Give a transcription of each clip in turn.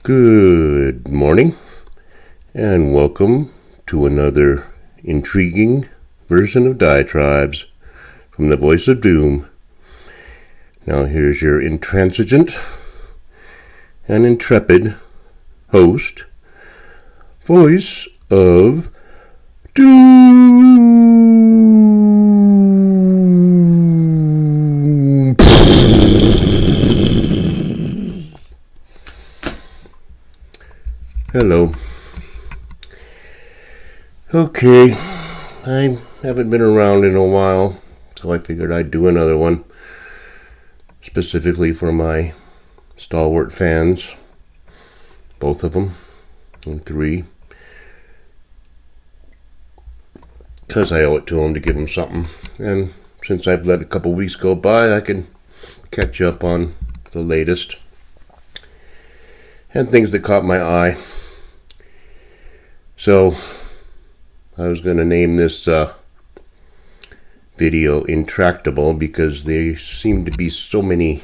Good morning, and welcome to another intriguing version of Diatribes from the Voice of Doom. Now here's your intransigent and intrepid host, Voice of Doom. Hello. Okay, I haven't been around in a while, so I figured I'd do another one, specifically for my stalwart fans, both of them, and three, because I owe it to them to give them something, and since I've let a couple weeks go by, I can catch up on the latest, and things that caught my eye. So, I was going to name this video Intractable because there seem to be so many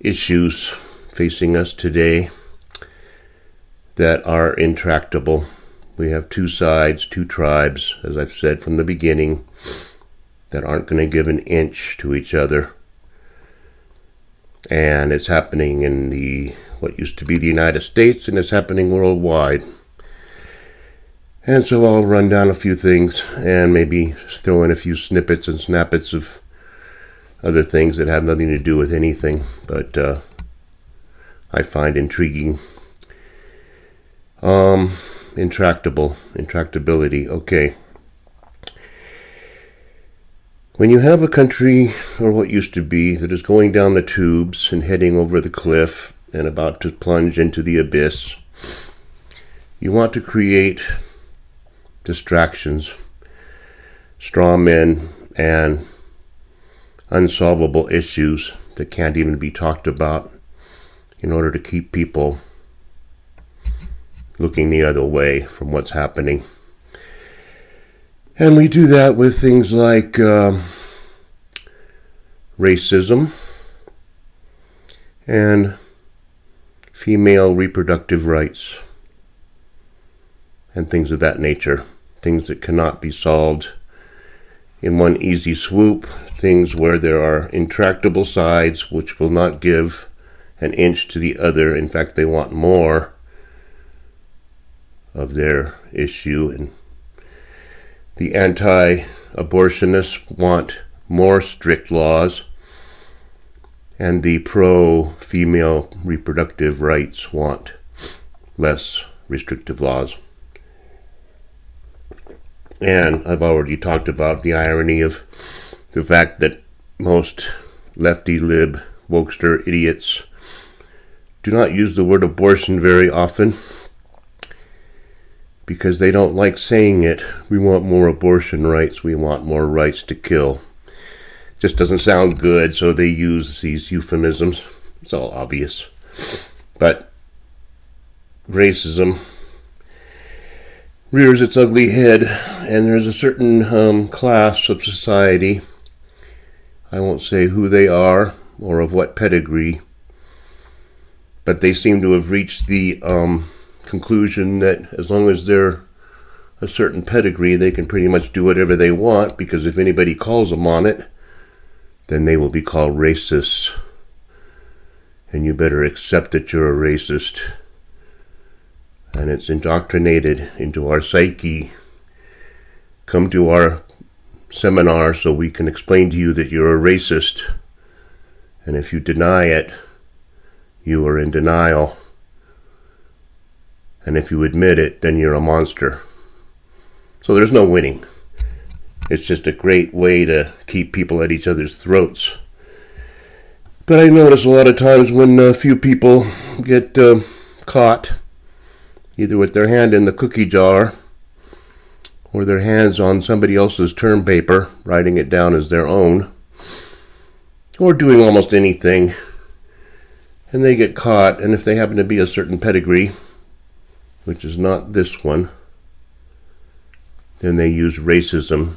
issues facing us today that are intractable. We have two sides, two tribes, as I've said from the beginning, that aren't going to give an inch to each other. And it's happening in what used to be the United States, and it's happening worldwide. And so I'll run down a few things and maybe throw in a few snippets and snappets of other things that have nothing to do with anything, but I find intriguing. Intractability. Okay. When you have a country, or what used to be, that is going down the tubes and heading over the cliff and about to plunge into the abyss, you want to create distractions, straw men, and unsolvable issues that can't even be talked about in order to keep people looking the other way from what's happening. And we do that with things like racism and female reproductive rights and things of that nature. Things that cannot be solved in one easy swoop, things where there are intractable sides which will not give an inch to the other. In fact, they want more of their issue, and the anti-abortionists want more strict laws, and the pro-female reproductive rights want less restrictive laws. And I've already talked about the irony of the fact that most lefty-lib, wokester idiots do not use the word abortion very often because they don't like saying it. We want more abortion rights. We want more rights to kill. Just doesn't sound good, so they use these euphemisms. It's all obvious. But racism rears its ugly head, and there's a certain class of society, I won't say who they are or of what pedigree, but they seem to have reached the conclusion that as long as they're a certain pedigree, they can pretty much do whatever they want, because if anybody calls them on it, then they will be called racists, and you better accept that you're a racist. And it's indoctrinated into our psyche. Come to our seminar so we can explain to you that you're a racist. And if you deny it, you are in denial. And if you admit it, then you're a monster. So there's no winning. It's just a great way to keep people at each other's throats. But I notice a lot of times when a few people get caught, either with their hand in the cookie jar or their hands on somebody else's term paper, writing it down as their own, or doing almost anything, and they get caught, and if they happen to be a certain pedigree, which is not this one, then they use racism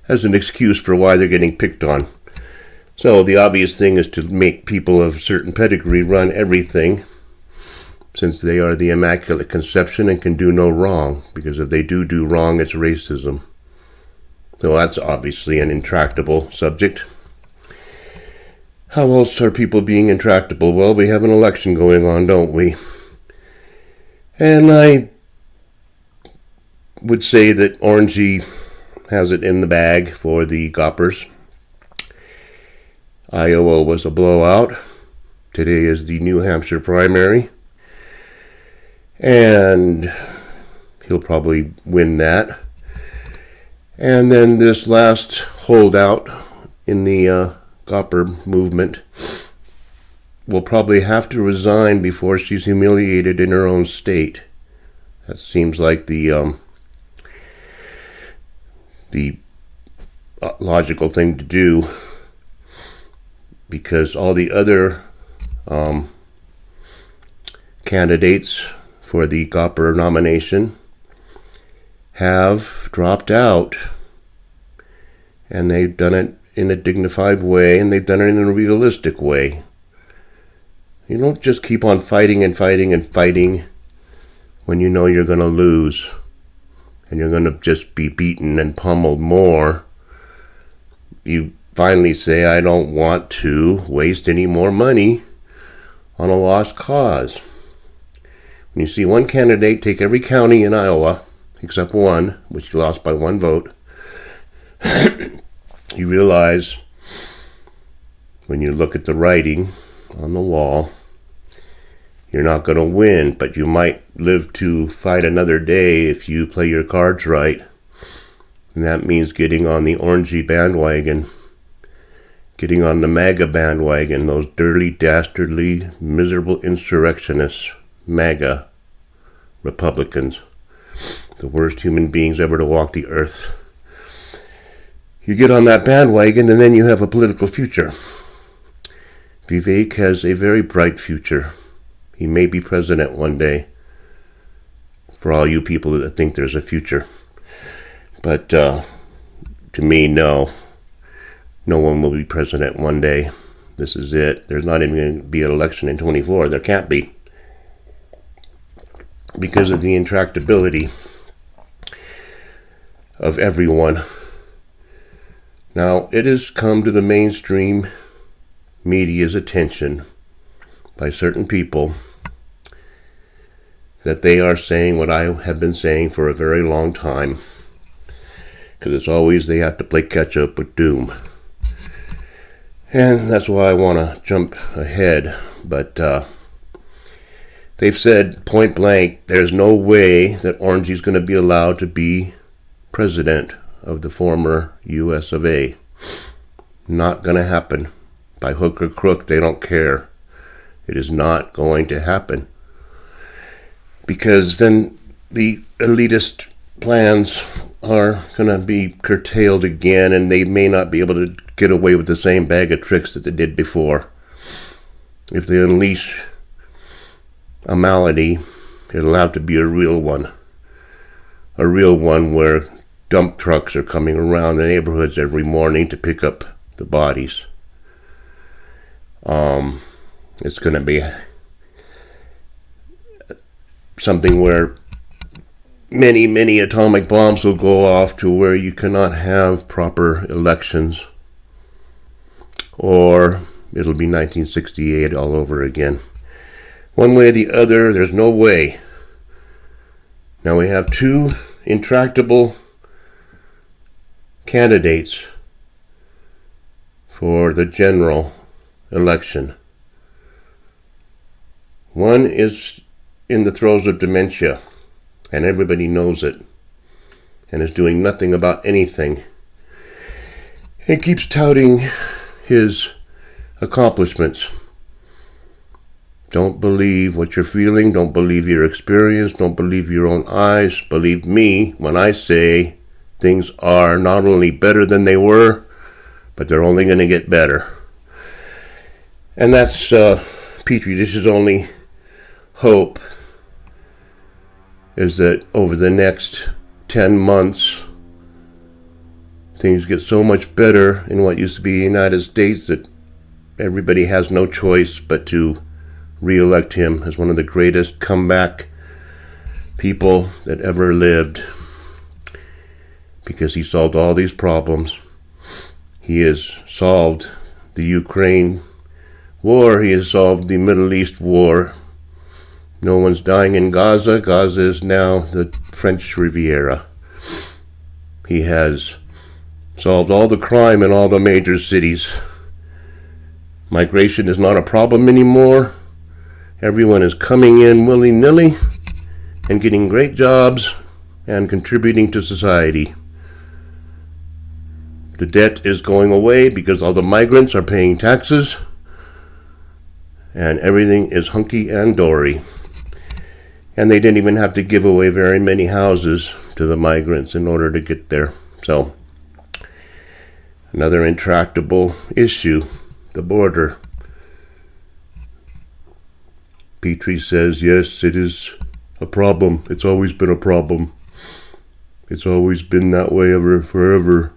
as an excuse for why they're getting picked on. So the obvious thing is to make people of certain pedigree run everything, since they are the Immaculate Conception and can do no wrong, because if they do wrong, it's racism. So that's obviously an intractable subject. How else are people being intractable? Well, we have an election going on, don't we? And I would say that Orangey has it in the bag for the Goppers. Iowa was a blowout. Today is the New Hampshire primary. And he'll probably win that. And then this last holdout in the Gopper movement will probably have to resign before she's humiliated in her own state. That seems like the logical thing to do, because all the other candidates for the Gopper nomination have dropped out, and they've done it in a dignified way, and they've done it in a realistic way. You don't just keep on fighting and fighting and fighting when you know you're going to lose and you're going to just be beaten and pummeled more. You finally say, I don't want to waste any more money on a lost cause. When you see one candidate take every county in Iowa, except one, which he lost by one vote, you realize, when you look at the writing on the wall, you're not going to win, but you might live to fight another day if you play your cards right. And that means getting on the Orangey bandwagon, getting on the MAGA bandwagon, those dirty, dastardly, miserable insurrectionists, MAGA Republicans, the worst human beings ever to walk the earth. You get on that bandwagon and then you have a political future. Vivek has a very bright future. He may be president one day, for all you people that think there's a future. But to me, no. No one will be president one day. This is it. There's not even going to be an election in 24. There can't be. Because of the intractability of everyone. Now, it has come to the mainstream media's attention by certain people that they are saying what I have been saying for a very long time. Because it's always they have to play catch up with doom. And that's why I want to jump ahead. But they've said point blank, there's no way that Orangey's going to be allowed to be president of the former U.S. of A. Not going to happen. By hook or crook, they don't care. It is not going to happen. Because then the elitist plans are going to be curtailed again, and they may not be able to get away with the same bag of tricks that they did before. If they unleash a malady, it'll have to be a real one. A real one where dump trucks are coming around the neighborhoods every morning to pick up the bodies. It's going to be something where many atomic bombs will go off to where you cannot have proper elections. Or it'll be 1968 all over again. One way or the other, there's no way. Now we have two intractable candidates for the general election. One is in the throes of dementia, and everybody knows it, and is doing nothing about anything. He keeps touting his accomplishments. Don't believe what you're feeling, don't believe your experience, don't believe your own eyes. Believe me when I say things are not only better than they were, but they're only going to get better. And that's Petri Dish's only hope, is that over the next 10 months, things get so much better in what used to be the United States that everybody has no choice but to re-elect him as one of the greatest comeback people that ever lived, because he solved all these problems. He has solved the Ukraine war. He has solved the Middle East war. No one's dying in Gaza. Gaza is now the French Riviera. He has solved all the crime in all the major cities. Migration is not a problem anymore. Everyone is coming in willy-nilly and getting great jobs and contributing to society. The debt is going away because all the migrants are paying taxes, and everything is hunky and dory. And they didn't even have to give away very many houses to the migrants in order to get there. So, another intractable issue, the border. Petrie says, yes, it is a problem. It's always been a problem. It's always been that way forever.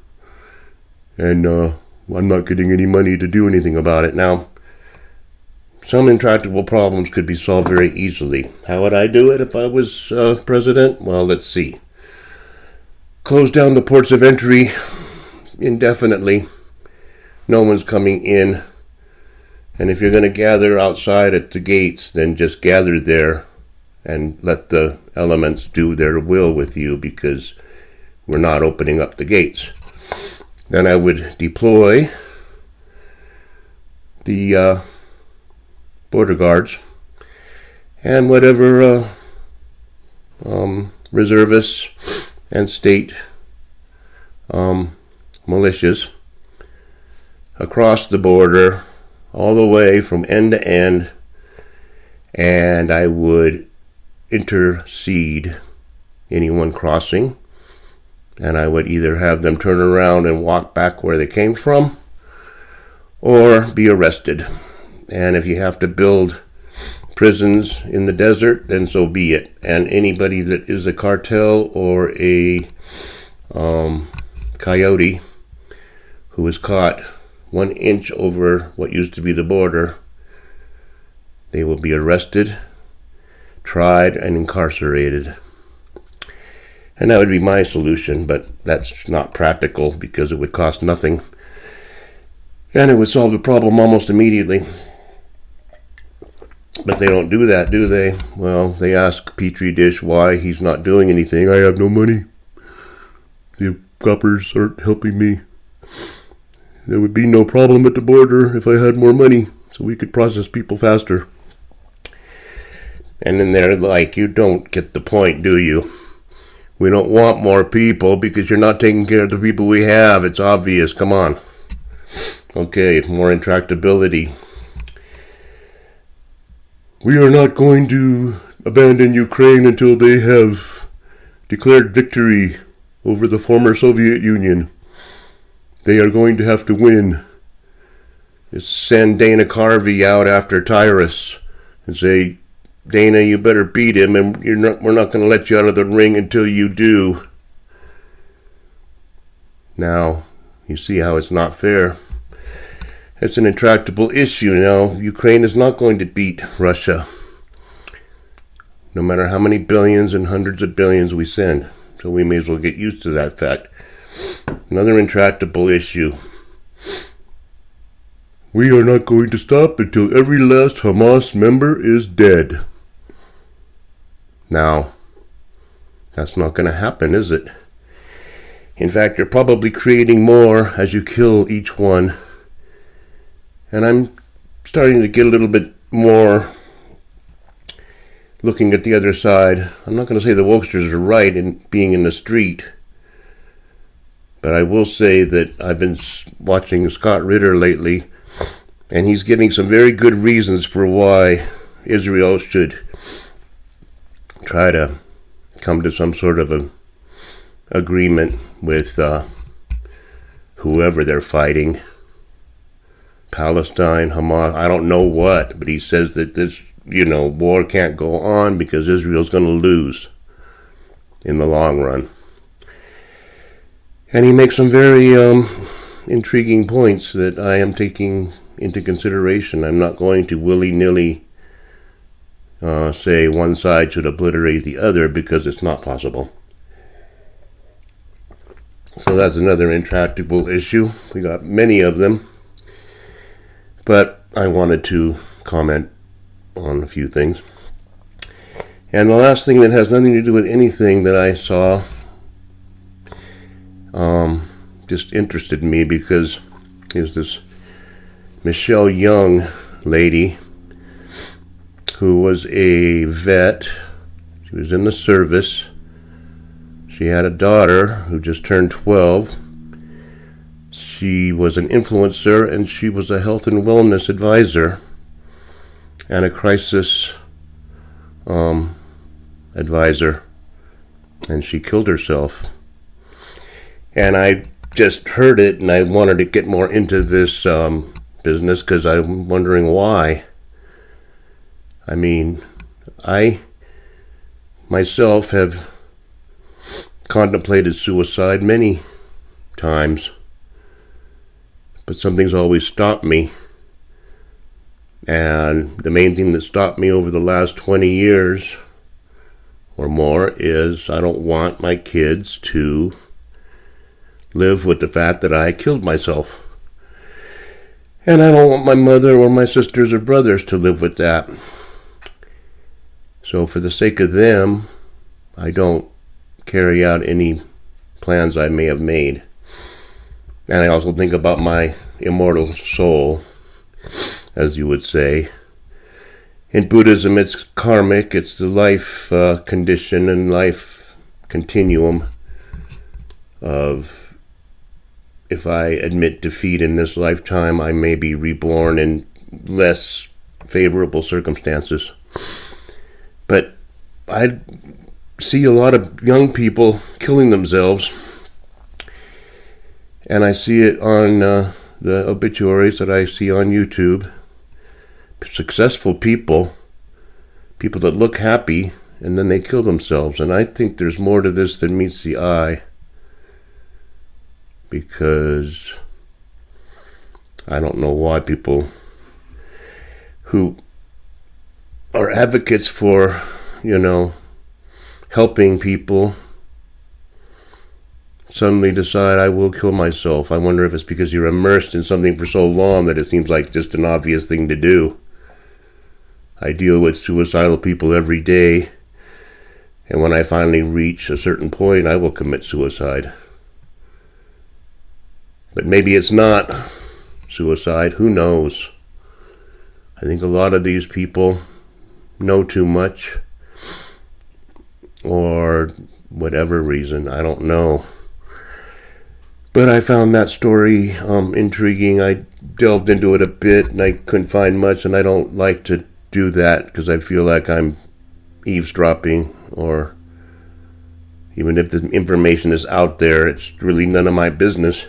And I'm not getting any money to do anything about it. Now, some intractable problems could be solved very easily. How would I do it if I was president? Well, let's see. Close down the ports of entry indefinitely. No one's coming in. And if you're going to gather outside at the gates, then just gather there and let the elements do their will with you, because we're not opening up the gates. Then I would deploy the border guards and whatever reservists and state militias across the border, all the way from end to end, and I would intercede anyone crossing, and I would either have them turn around and walk back where they came from, or be arrested. And if you have to build prisons in the desert, then so be it. And anybody that is a cartel or a coyote who is caught 1 inch over what used to be the border, they will be arrested, tried, and incarcerated. And that would be my solution, but that's not practical because it would cost nothing. And it would solve the problem almost immediately. But they don't do that, do they? Well, they ask Petri Dish why he's not doing anything. I have no money. The coppers aren't helping me. There would be no problem at the border if I had more money, so we could process people faster. And then they're like, you don't get the point, do you? We don't want more people because you're not taking care of the people we have. It's obvious. Come on. Okay, more intractability. We are not going to abandon Ukraine until they have declared victory over the former Soviet Union. They are going to have to win. Just send Dana Carvey out after Tyrus and say, Dana, you better beat him, and we're not going to let you out of the ring until you do. Now, you see how it's not fair. It's an intractable issue. Now, Ukraine is not going to beat Russia, no matter how many billions and hundreds of billions we send. So we may as well get used to that fact. Another intractable issue. We are not going to stop until every last Hamas member is dead. Now, that's not going to happen, is it? In fact, you're probably creating more as you kill each one. And I'm starting to get a little bit more looking at the other side. I'm not going to say the wokesters are right in being in the street, but I will say that I've been watching Scott Ritter lately, and he's giving some very good reasons for why Israel should try to come to some sort of an agreement with whoever they're fighting. Palestine, Hamas, I don't know what, but he says that this, war can't go on because Israel's going to lose in the long run. And he makes some very intriguing points that I am taking into consideration. I'm not going to willy-nilly say one side should obliterate the other, because it's not possible. So that's another intractable issue. We got many of them, but I wanted to comment on a few things. And the last thing that has nothing to do with anything that I saw just interested me, because there's this Michelle Young lady who was a vet. She was in the service. She had a daughter who just turned 12. She was an influencer, and she was a health and wellness advisor and a crisis advisor, and she killed herself. And I just heard it, and I wanted to get more into this business, because I'm wondering why. I mean, I myself have contemplated suicide many times, but something's always stopped me. And the main thing that stopped me over the last 20 years or more is I don't want my kids to live with the fact that I killed myself. And I don't want my mother or my sisters or brothers to live with that. So for the sake of them, I don't carry out any plans I may have made. And I also think about my immortal soul, as you would say. In Buddhism, it's karmic. It's the life condition and life continuum of, if I admit defeat in this lifetime, I may be reborn in less favorable circumstances. But I see a lot of young people killing themselves, and I see it on the obituaries that I see on YouTube. Successful people that look happy, and then they kill themselves. And I think there's more to this than meets the eye, because I don't know why people who are advocates for, helping people suddenly decide, I will kill myself. I wonder if it's because you're immersed in something for so long that it seems like just an obvious thing to do. I deal with suicidal people every day, and when I finally reach a certain point, I will commit suicide. But maybe it's not suicide. Who knows? I think a lot of these people know too much, or whatever reason, I don't know. But I found that story intriguing. I delved into it a bit, and I couldn't find much, and I don't like to do that, because I feel like I'm eavesdropping, or even if the information is out there, it's really none of my business.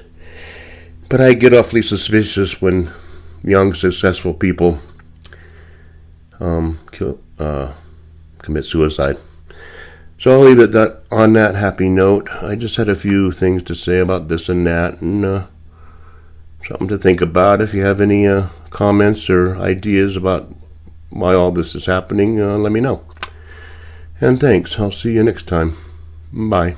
But I get awfully suspicious when young, successful people commit suicide. So I'll leave it on that happy note. I just had a few things to say about this and that, and something to think about. If you have any comments or ideas about why all this is happening, let me know. And thanks. I'll see you next time. Bye.